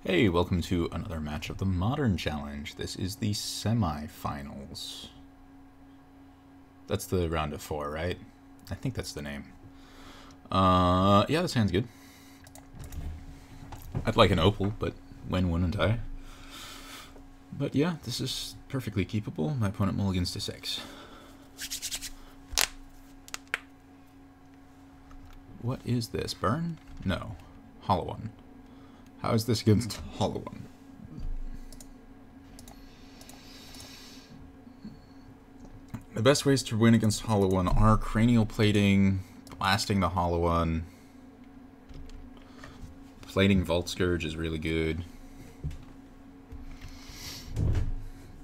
Hey, welcome to another match of the Modern Challenge. This is the Semifinals. That's the round of 4, right? I think that's the name. Yeah, that sounds good. I'd like an opal, but when wouldn't I? But yeah, this is perfectly keepable. My opponent mulligans to 6. What is this? Burn? No. Hollow one. How is this against hollow one? The best ways to win against hollow one are cranial plating, blasting the hollow one. Plating Vault Scourge is really good.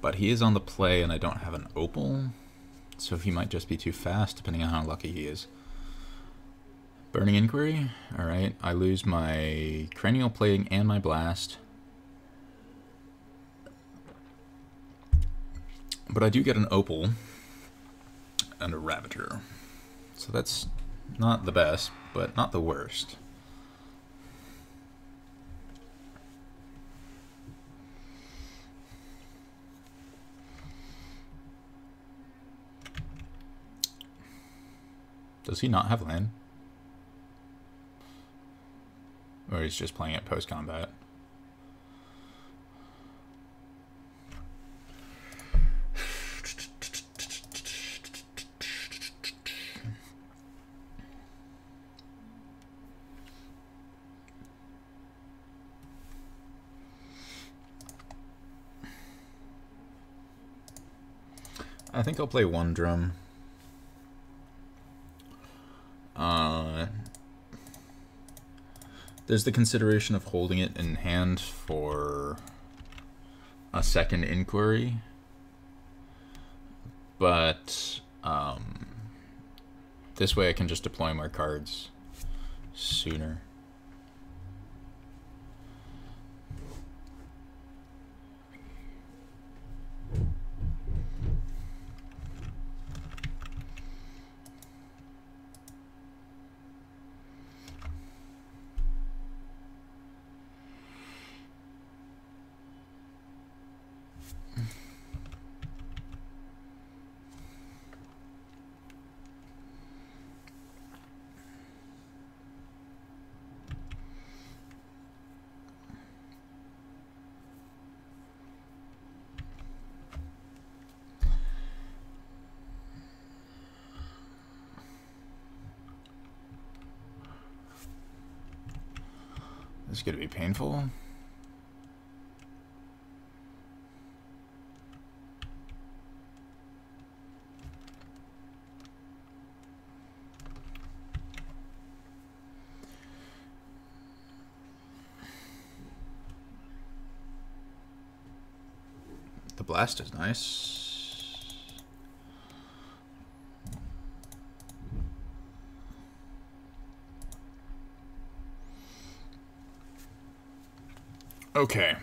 But he is on the play and I don't have an opal, so he might just be too fast depending on how lucky he is. Burning Inquiry. Alright, I lose my cranial plating and my blast. But I do get an opal and a Raviter. So that's not the best, but not the worst. Does he not have land? Or he's just playing it post-combat? I think I'll play one drum. There's the consideration of holding it in hand for a second inquiry, but this way I can just deploy more cards sooner. This is going to be painful. The blast is nice. Okay.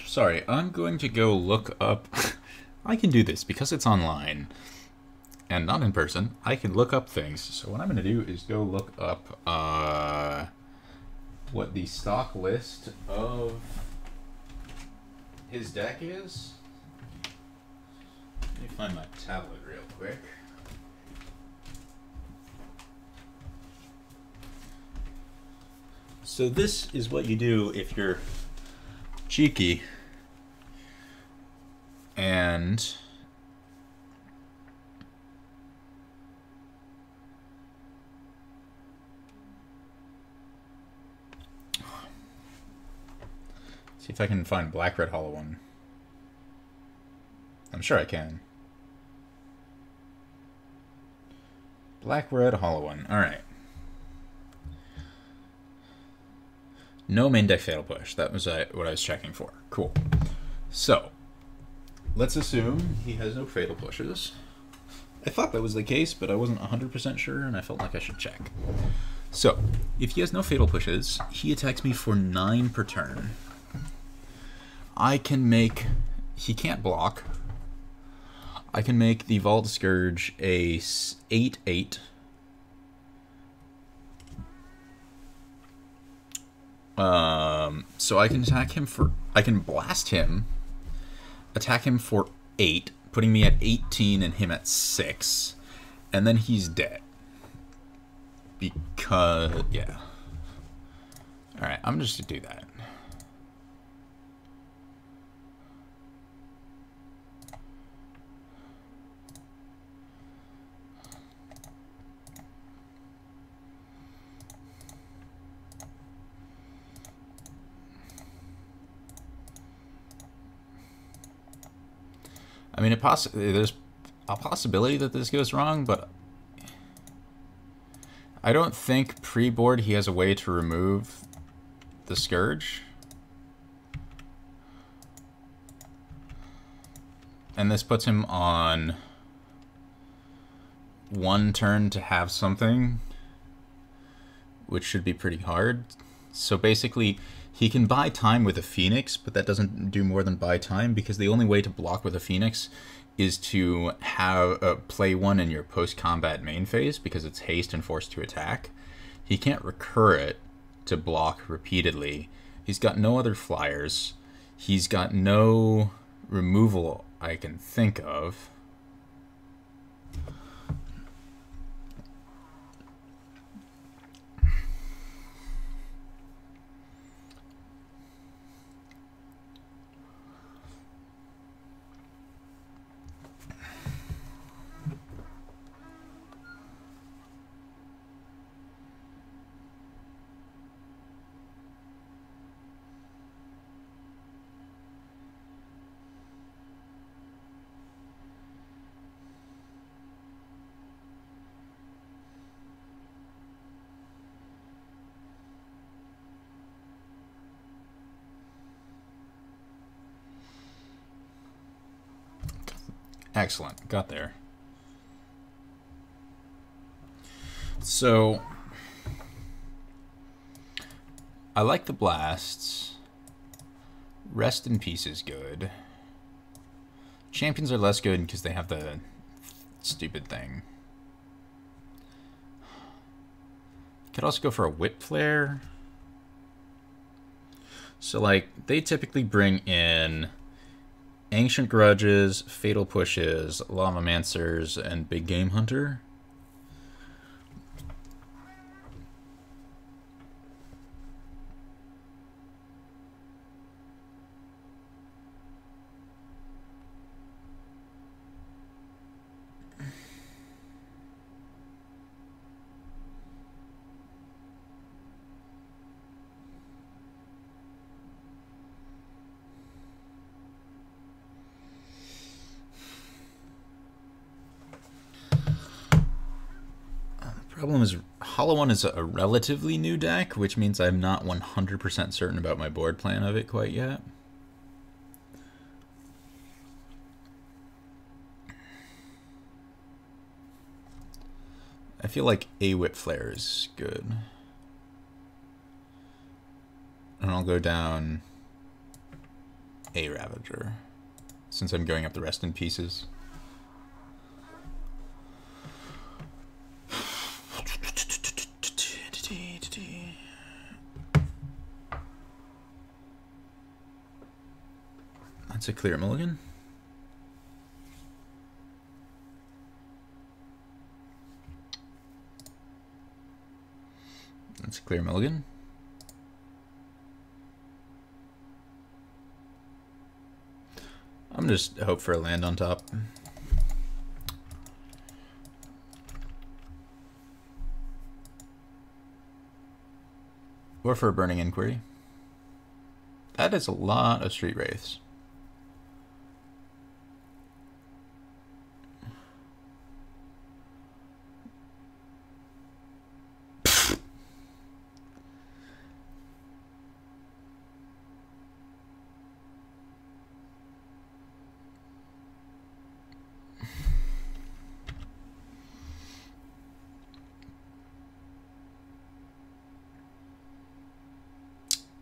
Sorry, I'm going to go look up... I can do this because it's online and not in person. I can look up things. So what I'm going to do is go look up what the stock list of his deck is. Let me find my tablet real quick. So this is what you do if you're cheeky and see if I can find black-red hollow one. I'm sure I can. Black-red hollow one. All right. No main deck fatal push. That was what I was checking for. Cool. So, let's assume he has no fatal pushes. I thought that was the case, but I wasn't 100% sure, and I felt like I should check. So, if he has no fatal pushes, he attacks me for 9 per turn. I can make... He can't block. I can make the Vault Scourge a 8/8. So I can attack him for... I can blast him, attack him for 8, putting me at 18 and him at 6, and then he's dead. Because... yeah. Alright, I'm just to do that. I mean, there's a possibility that this goes wrong, but I don't think pre-board he has a way to remove the Scourge. And this puts him on 1 turn to have something, which should be pretty hard. So basically, he can buy time with a Phoenix, but that doesn't do more than buy time, because the only way to block with a Phoenix is to have play one in your post-combat main phase, because it's haste and force to attack. He can't recur it to block repeatedly. He's got no other flyers. He's got no removal I can think of. Excellent, got there. So, I like the blasts. Rest in Peace is good. Champions are less good because they have the stupid thing. Could also go for a Whip Flare. So, like, they typically bring in Ancient Grudges, Fatal Pushes, Llama-Mancers, and Big Game Hunter. Problem is, Hollow One is a relatively new deck, which means I'm not 100% certain about my board plan of it quite yet. I feel like a Whip Flare is good. And I'll go down a Ravager, since I'm going up the Rest in Pieces. That's a clear mulligan. That's a clear mulligan. I'm just hope for a land on top. Or for a Burning Inquiry. That is a lot of Street Wraiths.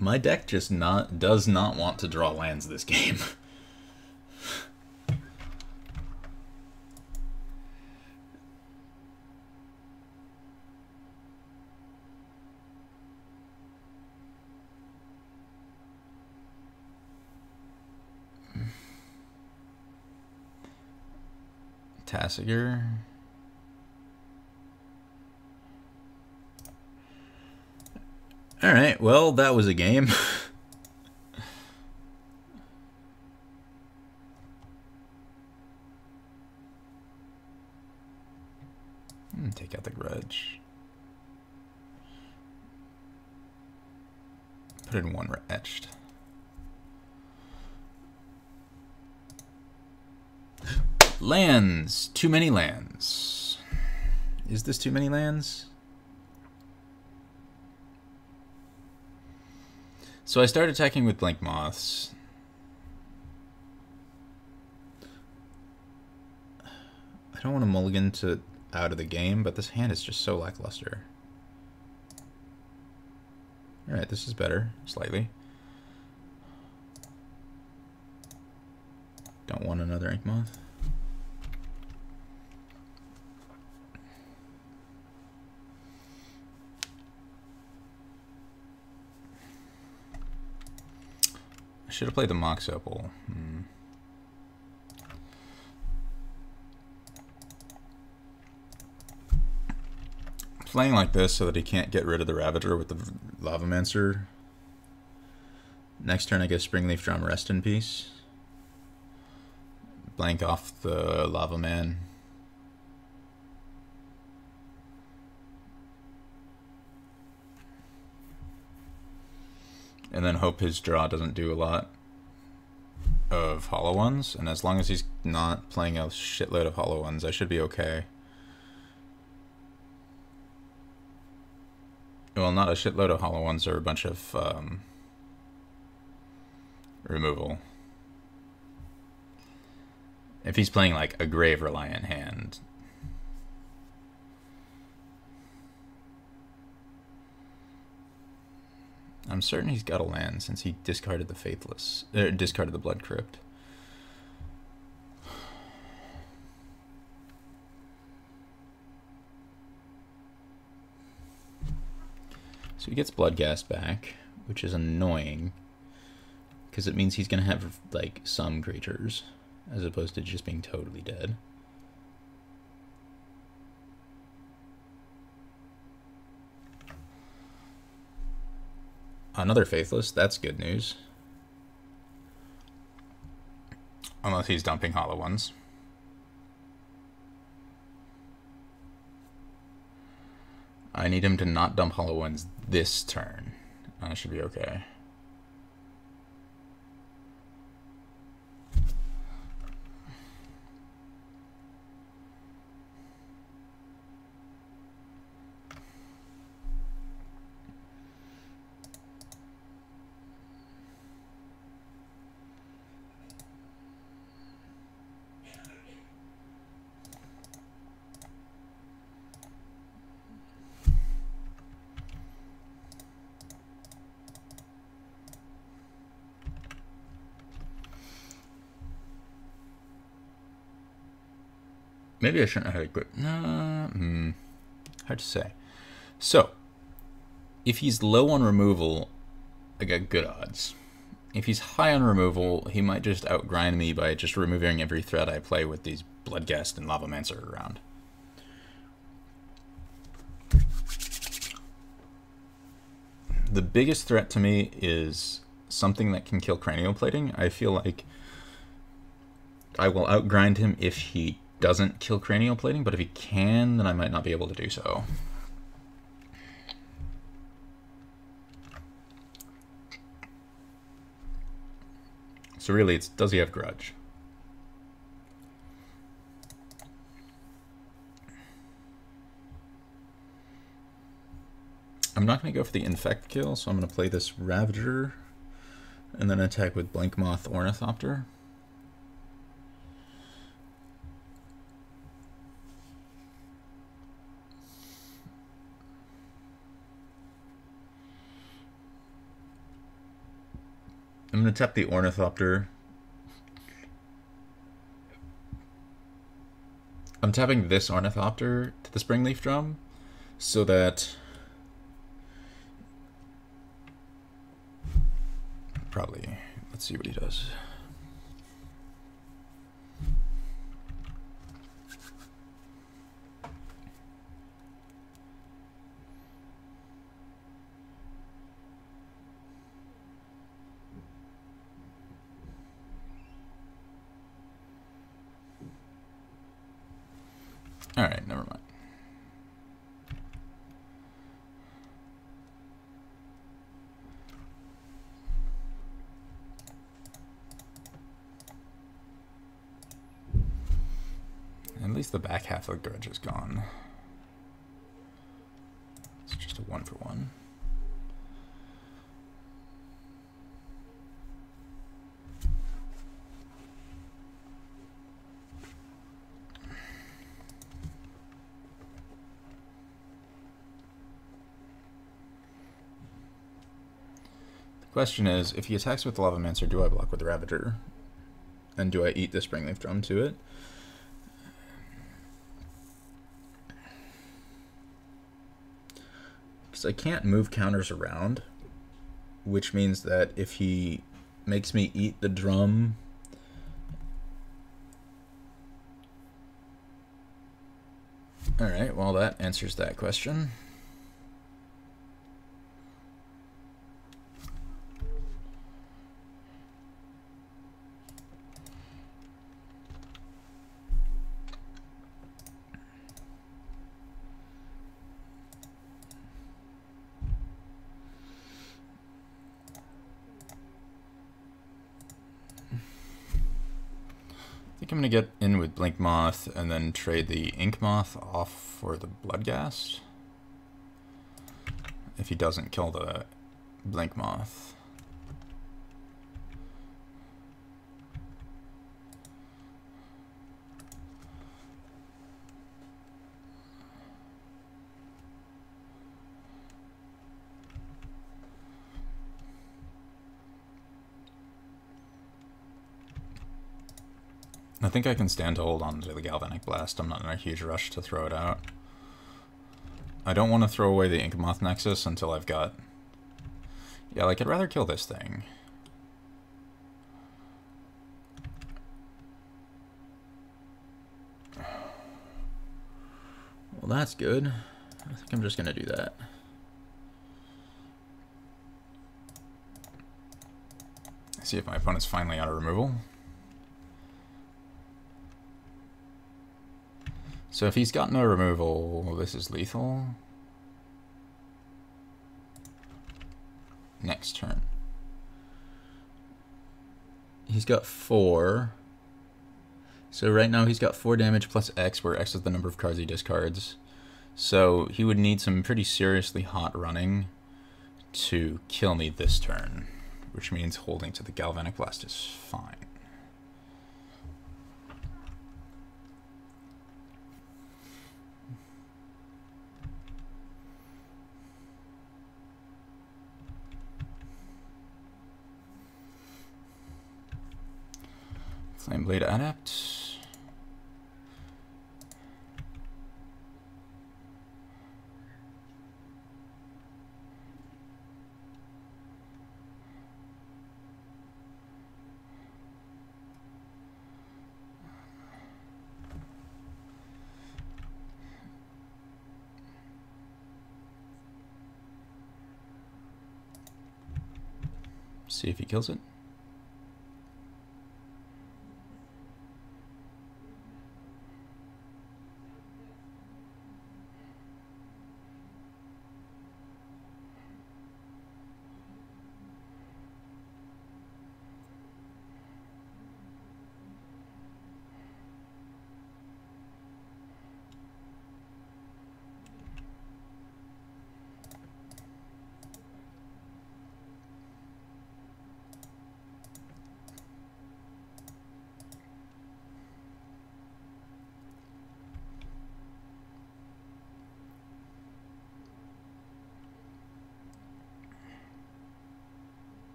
My deck just does not want to draw lands this game. Tassiger. Alright, well, that was a game. Take out the grudge. Put in one etched. Lands. Too many lands. Is this too many lands? So I start attacking with Blank Moths. I don't want to mulligan to out of the game, but this hand is just so lackluster. Alright, this is better, slightly. Don't want another Ink Moth. I should have played the Mox Opal. Playing like this so that he can't get rid of the Ravager with the Lavamancer. Next turn I get Springleaf Drum, rest in peace. Blank off the Lava Man. And then hope his draw doesn't do a lot of hollow ones. And as long as he's not playing a shitload of hollow ones, I should be okay. Well, not a shitload of hollow ones, or a bunch of removal. If he's playing like a grave reliant hand. I'm certain he's got a land since he discarded the Faithless, discarded the Blood Crypt. So he gets Bloodghast back, which is annoying, because it means he's going to have like some creatures, as opposed to just being totally dead. Another Faithless, that's good news. Unless he's dumping hollow ones. I need him to not dump hollow ones this turn. I should be okay. Maybe I shouldn't have quit. Hard to say. So, if he's low on removal, I got good odds. If he's high on removal, he might just outgrind me by just removing every threat I play with these Bloodghast and Lavamancer around. The biggest threat to me is something that can kill cranial plating. I feel like I will outgrind him if he doesn't kill cranial plating, but if he can, then I might not be able to do so. So really, it's does he have grudge? I'm not going to go for the infect kill, so I'm going to play this Ravager and then attack with Blank Moth Ornithopter. I'm going to tap the Ornithopter. I'm tapping this Ornithopter to the Springleaf Drum so that probably, let's see what he does. Alright, never mind. At least the back half of the grudge is gone. It's just a 1-for-1. The question is, if he attacks with the Lavamancer, do I block with the Ravager? And do I eat the Springleaf Drum to it? Because I can't move counters around, which means that if he makes me eat the drum, alright, well that answers that question. I think I'm going to get in with Blink Moth and then trade the Ink Moth off for the Bloodghast. If he doesn't kill the Blink Moth. I think I can stand to hold on to the Galvanic Blast. I'm not in a huge rush to throw it out. I don't want to throw away the Ink Moth Nexus until I've got... Yeah, like, I'd rather kill this thing. Well, that's good. I think I'm just going to do that. See if my opponent's finally out of removal. So if he's got no removal, this is lethal. Next turn. He's got 4. So right now he's got 4 damage plus X, where X is the number of cards he discards. So he would need some pretty seriously hot running to kill me this turn, which means holding to the Galvanic Blast is fine. Flameblade Adept. See if he kills it.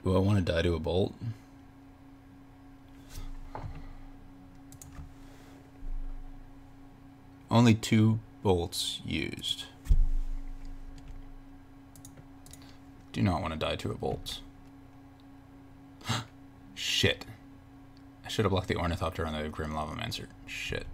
Do I want to die to a bolt? Only 2 bolts used. Do not want to die to a bolt. Shit. I should have blocked the Ornithopter on the Grim Lavamancer. Shit.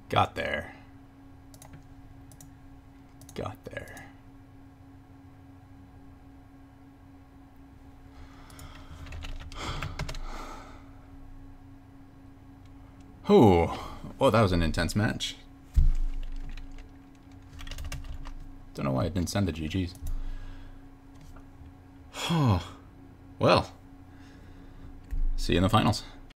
Got there. Got there. Oh, well, that was an intense match. Don't know why I didn't send the GGs. Oh, well, see you in the finals.